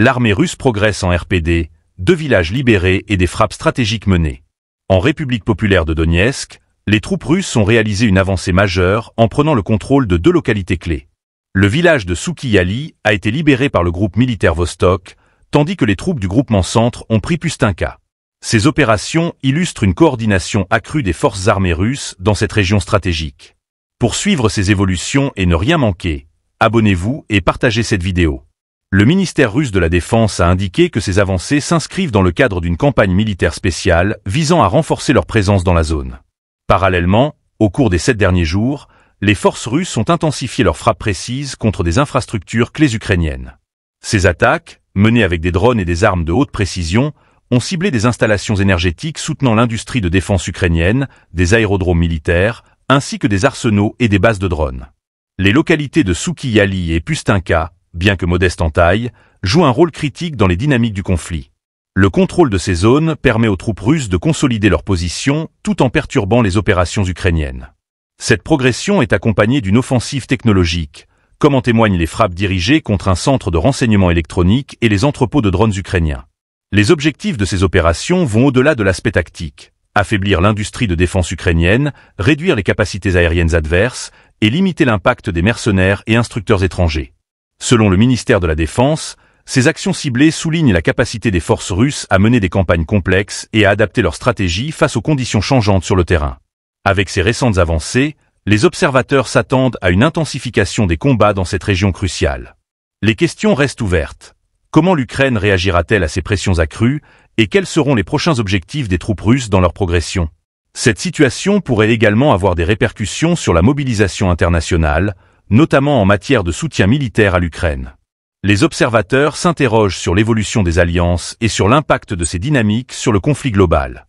L'armée russe progresse en RPD, 2 villages libérés et des frappes stratégiques menées. En République populaire de Donetsk, les troupes russes ont réalisé une avancée majeure en prenant le contrôle de 2 localités clés. Le village de Soukiyali a été libéré par le groupe militaire Vostok, tandis que les troupes du groupement Centre ont pris Pustinka. Ces opérations illustrent une coordination accrue des forces armées russes dans cette région stratégique. Pour suivre ces évolutions et ne rien manquer, abonnez-vous et partagez cette vidéo. Le ministère russe de la Défense a indiqué que ces avancées s'inscrivent dans le cadre d'une campagne militaire spéciale visant à renforcer leur présence dans la zone. Parallèlement, au cours des 7 derniers jours, les forces russes ont intensifié leurs frappes précises contre des infrastructures clés ukrainiennes. Ces attaques, menées avec des drones et des armes de haute précision, ont ciblé des installations énergétiques soutenant l'industrie de défense ukrainienne, des aérodromes militaires, ainsi que des arsenaux et des bases de drones. Les localités de Soukiyali et Pustinka, bien que modestes en taille, jouent un rôle critique dans les dynamiques du conflit. Le contrôle de ces zones permet aux troupes russes de consolider leur position tout en perturbant les opérations ukrainiennes. Cette progression est accompagnée d'une offensive technologique, comme en témoignent les frappes dirigées contre un centre de renseignement électronique et les entrepôts de drones ukrainiens. Les objectifs de ces opérations vont au-delà de l'aspect tactique, affaiblir l'industrie de défense ukrainienne, réduire les capacités aériennes adverses et limiter l'impact des mercenaires et instructeurs étrangers. Selon le ministère de la Défense, ces actions ciblées soulignent la capacité des forces russes à mener des campagnes complexes et à adapter leur stratégie face aux conditions changeantes sur le terrain. Avec ces récentes avancées, les observateurs s'attendent à une intensification des combats dans cette région cruciale. Les questions restent ouvertes. Comment l'Ukraine réagira-t-elle à ces pressions accrues et quels seront les prochains objectifs des troupes russes dans leur progression? Cette situation pourrait également avoir des répercussions sur la mobilisation internationale, notamment en matière de soutien militaire à l'Ukraine. Les observateurs s'interrogent sur l'évolution des alliances et sur l'impact de ces dynamiques sur le conflit global.